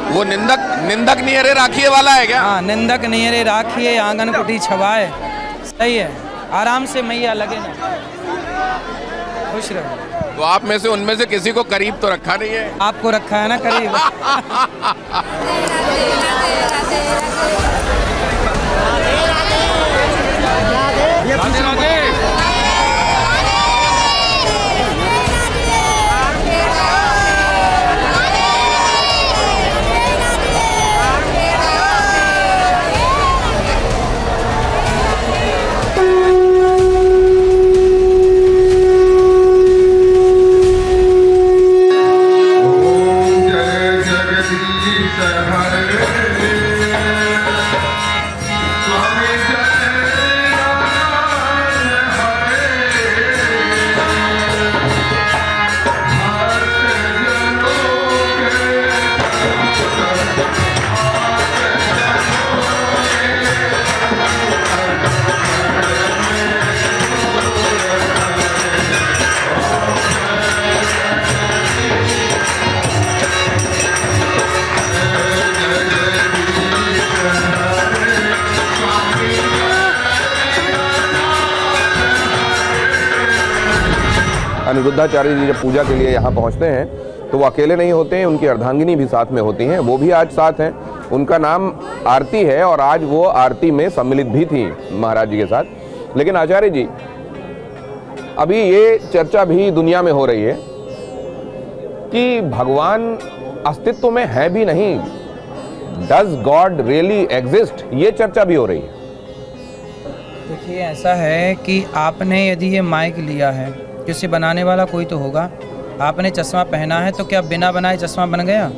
वो निंदक नियरे राखिए वाला है क्या? हाँ, निंदक नियरे राखिए आंगन कुटी छवाए। सही है, आराम से मैया लगे ना, खुश रहो। तो आप में से उनमें से किसी को करीब तो रखा नहीं है? आपको रखा है ना करीब। राधे राधे। अनिरुद्धाचार्य जी जब पूजा के लिए यहाँ पहुँचते हैं तो वो अकेले नहीं होते हैं, उनकी अर्धांगिनी भी साथ में होती हैं, वो भी आज साथ हैं। उनका नाम आरती है और आज वो आरती में सम्मिलित भी थी महाराज जी के साथ। लेकिन आचार्य जी, अभी ये चर्चा भी दुनिया में हो रही है कि भगवान अस्तित्व में है भी नहीं, डज गॉड रियली एग्जिस्ट, ये चर्चा भी हो रही है। देखिए, ऐसा है कि आपने यदि ये माइक लिया है, किसी बनाने वाला कोई तो होगा। आपने चश्मा पहना है तो क्या बिना बनाए चश्मा बन गया?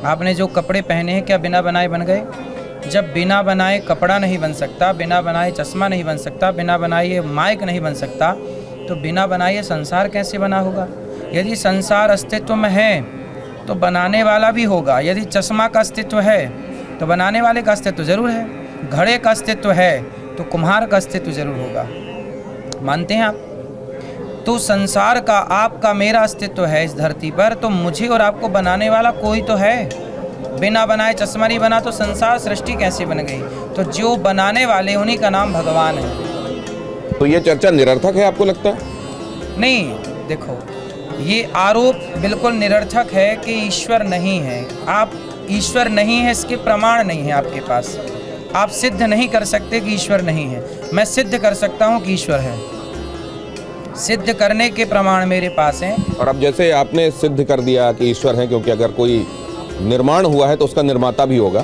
आपने जो कपड़े पहने हैं क्या बिना बनाए बन गए? जब बिना बनाए कपड़ा नहीं बन सकता, बिना बनाए चश्मा नहीं बन सकता, बिना बनाए ये माइक नहीं बन सकता, तो बिना बनाए ये संसार कैसे बना होगा? यदि संसार अस्तित्व में है तो बनाने वाला भी होगा। यदि चश्मा का अस्तित्व है तो बनाने वाले का अस्तित्व जरूर है। घड़े का अस्तित्व है तो कुम्हार का अस्तित्व जरूर होगा। मानते हैं आप? तो संसार का, आपका, मेरा अस्तित्व है इस धरती पर, तो मुझे और आपको बनाने वाला कोई तो है। बिना बनाए चश्मा नहीं बना तो संसार सृष्टि कैसे बन गई? तो जो बनाने वाले उन्हीं का नाम भगवान है। तो ये चर्चा निरर्थक है आपको लगता है? नहीं, देखो, ये आरोप बिल्कुल निरर्थक है कि ईश्वर नहीं है। आप ईश्वर नहीं है इसके प्रमाण नहीं है आपके पास। आप सिद्ध नहीं कर सकते कि ईश्वर नहीं है। मैं सिद्ध कर सकता हूँ कि ईश्वर है। सिद्ध करने के प्रमाण मेरे पास हैं। और अब जैसे आपने सिद्ध कर दिया कि ईश्वर है, क्योंकि अगर कोई निर्माण हुआ है तो उसका निर्माता भी होगा,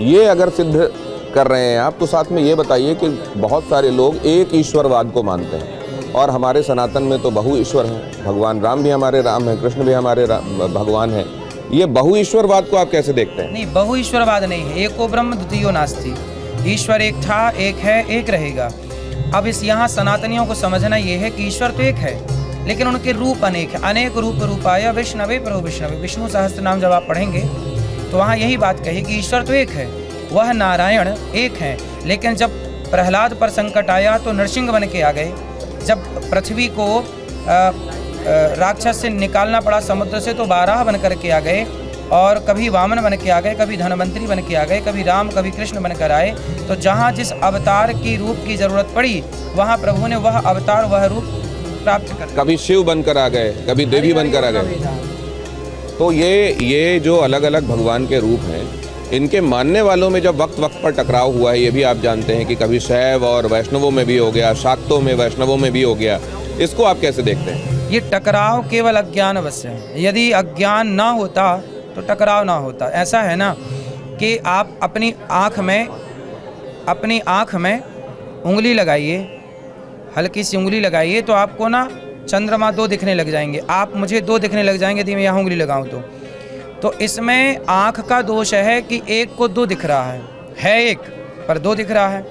ये अगर सिद्ध कर रहे हैं आप, तो साथ में ये बताइए कि बहुत सारे लोग एक ईश्वरवाद को मानते हैं और हमारे सनातन में तो बहु ईश्वर हैं। भगवान राम भी हमारे राम हैं, कृष्ण भी हमारे भगवान हैं। ये बहु ईश्वरवाद को आप कैसे देखते हैं? नहीं, बहु ईश्वरवाद नहीं है। एको ब्रह्म द्वितीयो नास्ति। ईश्वर एक था, एक है, एक रहेगा। अब इस यहाँ सनातनियों को समझना ये है कि ईश्वर तो एक है, लेकिन उनके रूप अनेक है। अनेक रूप रूपाय विष्णवे प्रभु विष्णवे। विष्णु सहस्त्र नाम जब आप पढ़ेंगे तो वहाँ यही बात कही कि ईश्वर तो एक है, वह नारायण एक है। लेकिन जब प्रहलाद पर संकट आया तो नरसिंह बन के आ गए। जब पृथ्वी को राक्षस से निकालना पड़ा समुद्र से तो बारह बन करके आ गए, और कभी वामन बन के आ गए, कभी धनवंतरी बन के आ गए, कभी राम कभी कृष्ण बनकर आए। तो जहाँ जिस अवतार की रूप की जरूरत पड़ी वहाँ प्रभु ने वह अवतार, वह रूप प्राप्त कर। कभी शिव बनकर आ गए, कभी देवी बनकर आ गए। तो ये जो अलग अलग भगवान के रूप हैं, इनके मानने वालों में जब वक्त वक्त पर टकराव हुआ है, ये भी आप जानते हैं कि कभी शैव और वैष्णवों में भी हो गया, शाक्तों में, वैष्णवों में भी हो गया। इसको आप कैसे देखते हैं? ये टकराव केवल अज्ञानवश है। यदि अज्ञान ना होता तो टकराव ना होता। ऐसा है ना कि आप अपनी आँख में उंगली लगाइए, हल्की सी उंगली लगाइए, तो आपको ना चंद्रमा दो दिखने लग जाएंगे। आप मुझे दो दिखने लग जाएंगे यदि मैं यहाँ उंगली लगाऊं तो इसमें आँख का दोष है कि एक को दो दिख रहा है एक पर दो दिख रहा है।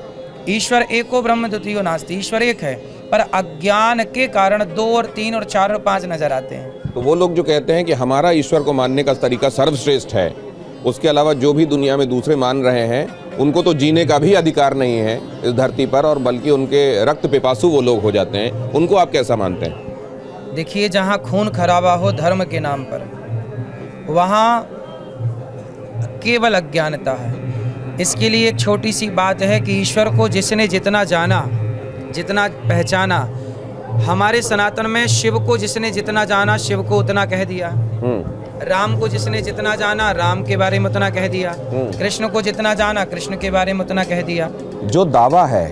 ईश्वर एको ब्रह्म द्वितीयो नास्ति। ईश्वर एक है पर अज्ञान के कारण दो और तीन और चार और पाँच नजर आते हैं। तो वो लोग जो कहते हैं कि हमारा ईश्वर को मानने का तरीका सर्वश्रेष्ठ है, उसके अलावा जो भी दुनिया में दूसरे मान रहे हैं उनको तो जीने का भी अधिकार नहीं है इस धरती पर, और बल्कि उनके रक्त पिपासु वो लोग हो जाते हैं, उनको आप कैसा मानते हैं? देखिए, जहाँ खून खराबा हो धर्म के नाम पर, वहाँ केवल अज्ञानता है। इसके लिए एक छोटी सी बात है कि ईश्वर को जिसने जितना जाना, जितना पहचाना, हमारे सनातन में शिव को जिसने जितना जाना शिव को उतना कह दिया, राम को जिसने जितना जाना राम के बारे में उतना कह दिया, कृष्ण को जितना जाना कृष्ण के बारे में उतना कह दिया। जो दावा है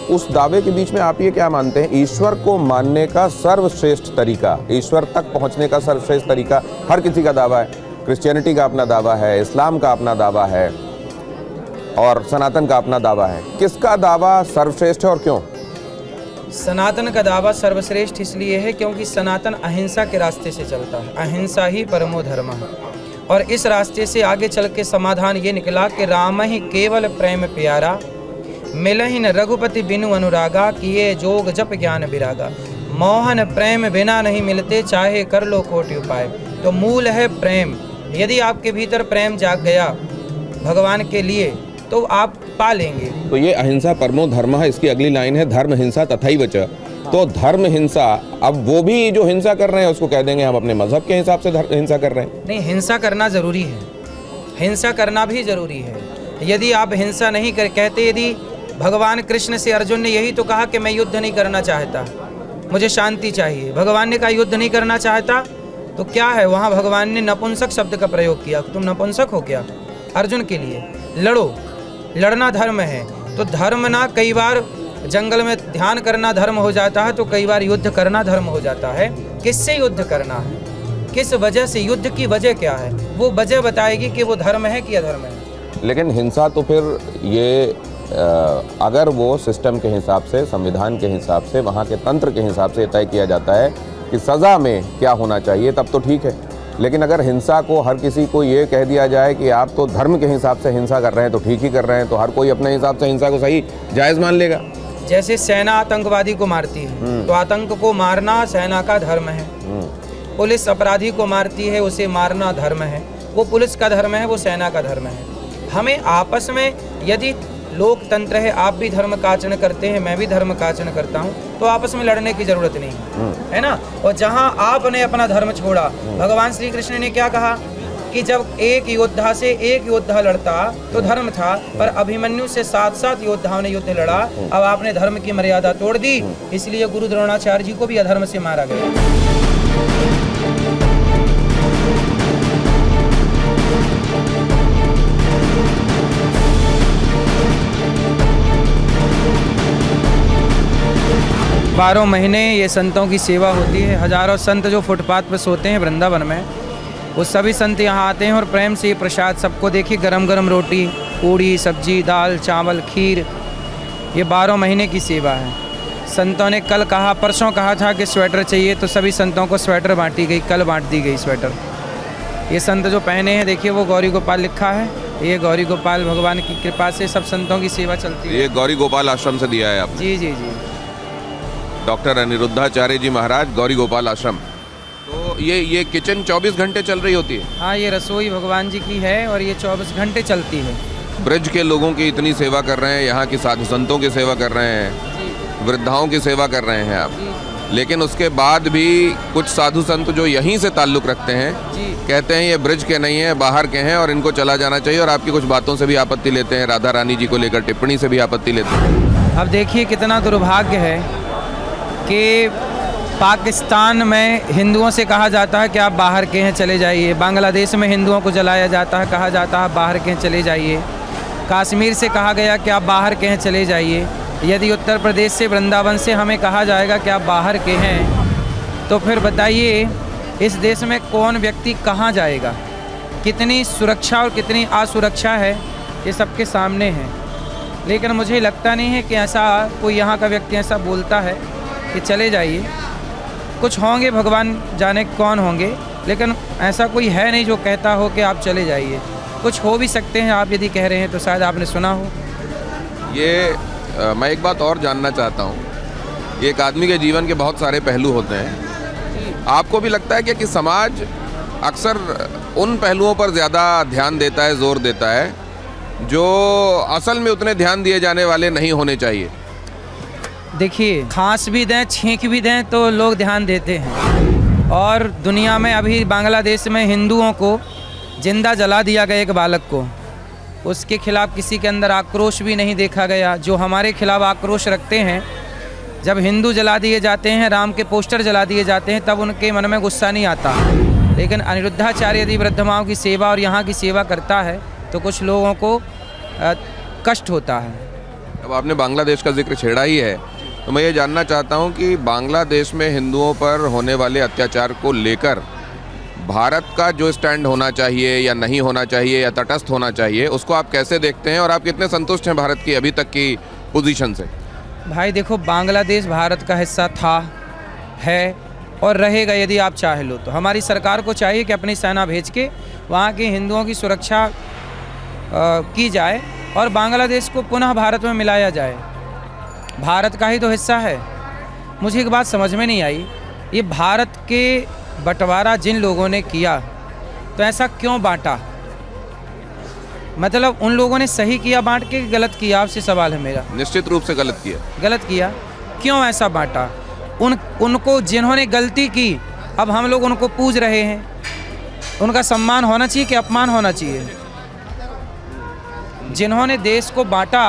उस दावे के बीच में आप ये क्या मानते हैं, ईश्वर को मानने का सर्वश्रेष्ठ तरीका, ईश्वर तक पहुंचने का सर्वश्रेष्ठ तरीका हर किसी का दावा है। क्रिश्चियनिटी का अपना दावा है, इस्लाम का अपना दावा है और सनातन का अपना दावा है। किसका दावा सर्वश्रेष्ठ है और क्यों? सनातन का दावा सर्वश्रेष्ठ इसलिए है क्योंकि सनातन अहिंसा के रास्ते से चलता है। अहिंसा ही परमो धर्म है। और इस रास्ते से आगे चल के समाधान ये निकला कि राम ही केवल प्रेम प्यारा, मिलहि न रघुपति बिनु अनुरागा, किए जोग जप ज्ञान विरागा। मोहन प्रेम बिना नहीं मिलते, चाहे कर लो कोटि उपाय। तो मूल है प्रेम। यदि आपके भीतर प्रेम जाग गया भगवान के लिए तो आप पा लेंगे। तो ये अहिंसा परमो धर्म है, इसकी अगली लाइन है धर्म हिंसा तथैव च। तो धर्म हिंसा, अब वो भी जो हिंसा कर रहे हैं उसको कह देंगे हम अपने मजहब के हिसाब से हिंसा कर रहे हैं। नहीं, हिंसा करना जरूरी है, हिंसा करना भी जरूरी है। यदि आप हिंसा नहीं कहते, यदि भगवान कृष्ण से अर्जुन ने यही तो कहा कि मैं युद्ध नहीं करना चाहता, मुझे शांति चाहिए, भगवान ने कहा युद्ध नहीं करना चाहता, तो क्या है वहाँ भगवान ने नपुंसक शब्द का प्रयोग किया। तुम नपुंसक हो क्या? अर्जुन के लिए लड़ो, लड़ना धर्म है। तो धर्म ना कई बार जंगल में ध्यान करना धर्म हो जाता है, तो कई बार युद्ध करना धर्म हो जाता है। किससे युद्ध करना है, किस वजह से, युद्ध की वजह क्या है, वो वजह बताएगी कि वो धर्म है कि अधर्म है। लेकिन हिंसा तो फिर ये अगर वो सिस्टम के हिसाब से, संविधान के हिसाब से, वहाँ के तंत्र के हिसाब से तय किया जाता है कि सज़ा में क्या होना चाहिए, तब तो ठीक है। लेकिन अगर हिंसा को हर किसी को ये कह दिया जाए कि आप तो धर्म के हिसाब से हिंसा कर रहे हैं तो ठीक ही कर रहे हैं, तो हर कोई अपने हिसाब से हिंसा को सही जायज़ मान लेगा। जैसे सेना आतंकवादी को मारती है तो आतंक को मारना सेना का धर्म है। पुलिस अपराधी को मारती है, उसे मारना धर्म है। वो पुलिस का धर्म है, वो सेना का धर्म है। हमें आपस में, यदि लोकतंत्र है, आप भी धर्म का आचरण करते हैं, मैं भी धर्म का आचरण करता हूँ, तो आपस में लड़ने की जरूरत नहीं है ना। और जहाँ आपने अपना धर्म छोड़ा, भगवान श्री कृष्ण ने क्या कहा कि जब एक योद्धा से एक योद्धा लड़ता तो धर्म था, पर अभिमन्यु से 7 योद्धाओं ने युद्ध लड़ा। अब आपने धर्म की मर्यादा तोड़ दी, इसलिए गुरु द्रोणाचार्य जी को भी अधर्म से मारा गया। बारह महीने ये संतों की सेवा होती है। हजारों संत जो फुटपाथ पर सोते हैं वृंदावन में, वो सभी संत यहाँ आते हैं और प्रेम से ये प्रसाद सबको देखिए, गरम गरम रोटी, पूड़ी, सब्जी, दाल, चावल, खीर, ये 12 महीने की सेवा है। संतों ने कल कहा, परसों कहा था कि स्वेटर चाहिए, तो सभी संतों को स्वेटर बांटी गई, कल बांट दी गई स्वेटर। ये संत जो पहने हैं देखिए, वो गौरी गोपाल लिखा है, ये गौरी गोपाल भगवान की कृपा से सब संतों की सेवा चलती है। ये गौरी गोपाल आश्रम से दिया है आपने? जी जी जी। डॉक्टर अनिरुद्धाचार्य जी महाराज, गौरी गोपाल आश्रम। तो ये किचन 24 घंटे चल रही होती है? हाँ, ये रसोई भगवान जी की है और ये 24 घंटे चलती है। ब्रज के लोगों की इतनी सेवा कर रहे हैं, यहाँ की साधु संतों की सेवा कर रहे हैं, वृद्धाओं की सेवा कर रहे हैं आप, लेकिन उसके बाद भी कुछ साधु संत जो यहीं से ताल्लुक़ रखते हैं कहते हैं ये ब्रज के नहीं है, बाहर के हैं और इनको चला जाना चाहिए, और आपकी कुछ बातों से भी आपत्ति लेते हैं, राधा रानी जी को लेकर टिप्पणी से भी आपत्ति लेते हैं। अब देखिए कितना दुर्भाग्य है कि पाकिस्तान में हिंदुओं से कहा जाता है कि आप बाहर के हैं, चले जाइए। बांग्लादेश में हिंदुओं को जलाया जाता है, कहा जाता है बाहर के हैं, चले जाइए। कश्मीर से कहा गया कि आप बाहर के हैं, चले जाइए। यदि उत्तर प्रदेश से, वृंदावन से हमें कहा जाएगा कि आप बाहर के हैं, तो फिर बताइए इस देश में कौन व्यक्ति कहाँ जाएगा? कितनी सुरक्षा और कितनी असुरक्षा है, ये सबके सामने है। लेकिन मुझे लगता नहीं है कि ऐसा कोई यहाँ का व्यक्ति ऐसा बोलता है कि चले जाइए। कुछ होंगे, भगवान जाने कौन होंगे, लेकिन ऐसा कोई है नहीं जो कहता हो कि आप चले जाइए। कुछ हो भी सकते हैं, आप यदि कह रहे हैं तो शायद आपने सुना हो। मैं एक बात और जानना चाहता हूँ, एक आदमी के जीवन के बहुत सारे पहलू होते हैं। आपको भी लगता है कि समाज अक्सर उन पहलुओं पर ज़्यादा ध्यान देता है, जोर देता है, जो असल में उतने ध्यान दिए जाने वाले नहीं होने चाहिए? देखिए, खांस भी दें, छींक भी दें तो लोग ध्यान देते हैं। और दुनिया में अभी बांग्लादेश में हिंदुओं को जिंदा जला दिया गया एक बालक को, उसके खिलाफ किसी के अंदर आक्रोश भी नहीं देखा गया। जो हमारे खिलाफ आक्रोश रखते हैं, जब हिंदू जला दिए जाते हैं, राम के पोस्टर जला दिए जाते हैं, तब उनके मन में गुस्सा नहीं आता। लेकिन अनिरुद्धाचार्य यदि वृद्धमाओं की सेवा और यहाँ की सेवा करता है तो कुछ लोगों को कष्ट होता है। अब आपने बांग्लादेश का जिक्र छेड़ा ही है, तो मैं ये जानना चाहता हूँ कि बांग्लादेश में हिंदुओं पर होने वाले अत्याचार को लेकर भारत का जो स्टैंड होना चाहिए या नहीं होना चाहिए या तटस्थ होना चाहिए, उसको आप कैसे देखते हैं और आप कितने संतुष्ट हैं भारत की अभी तक की पोजीशन से? भाई देखो, बांग्लादेश भारत का हिस्सा था, है और रहेगा यदि आप चाहे लो तो। हमारी सरकार को चाहिए कि अपनी सेना भेज के वहाँ के हिंदुओं की सुरक्षा की जाए और बांग्लादेश को पुनः भारत में मिलाया जाए। भारत का ही तो हिस्सा है। मुझे एक बात समझ में नहीं आई, ये भारत के बंटवारा जिन लोगों ने किया तो ऐसा क्यों बांटा? मतलब उन लोगों ने सही किया बांट के, गलत किया? आपसे सवाल है मेरा। निश्चित रूप से गलत किया। गलत किया। क्यों ऐसा बांटा? उनको जिन्होंने गलती की, अब हम लोग उनको पूज रहे हैं। उनका सम्मान होना चाहिए कि अपमान होना चाहिए? जिन्होंने देश को बांटा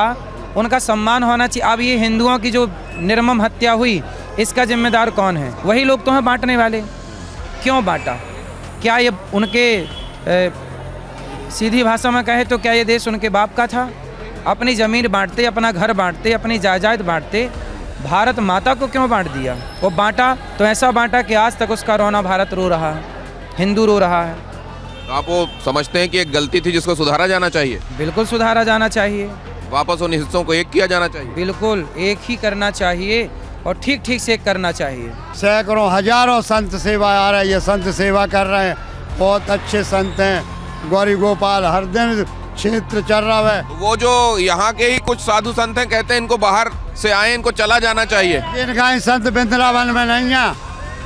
उनका सम्मान होना चाहिए। अब ये हिंदुओं की जो निर्मम हत्या हुई, इसका जिम्मेदार कौन है? वही लोग तो हैं बांटने वाले। क्यों बांटा? क्या ये उनके सीधी भाषा में कहे तो क्या ये देश उनके बाप का था? अपनी ज़मीन बांटते, अपना घर बांटते, अपनी जायदाद बांटते, भारत माता को क्यों बांट दिया? वो बांटा तो ऐसा बांटा कि आज तक उसका रोना भारत रो रहा है, हिंदू रो रहा है। तो आप वो समझते हैं कि एक गलती थी जिसको सुधारा जाना चाहिए? बिल्कुल सुधारा जाना चाहिए। वापस उन हिस्सों को एक किया जाना चाहिए? बिल्कुल एक ही करना चाहिए और ठीक ठीक से करना चाहिए। सैकड़ों हजारों संत सेवा आ रही है, संत सेवा कर रहे हैं, बहुत अच्छे संत हैं। गौरी गोपाल हर दिन क्षेत्र चल रहा है। वो जो यहाँ के ही कुछ साधु संत हैं, कहते हैं इनको बाहर से आए, इनको चला जाना चाहिए। इनका ही संत वृंदावन में नहीं है,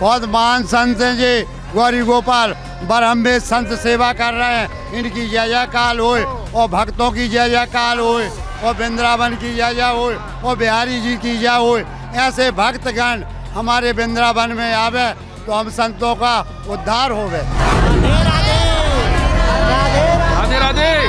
बहुत महान संत हैं जी। गौरी गोपाल ब्रह्मेश संत सेवा कर रहे हैं, इनकी जय जयकाल होए और भक्तों की जय जयकाल होए और वृंदावन की जय जय होए और बिहारी जी की जय होए। ऐसे भक्तगण हमारे वृंदावन में आवे तो हम संतों का उद्धार होवे। राधे राधे।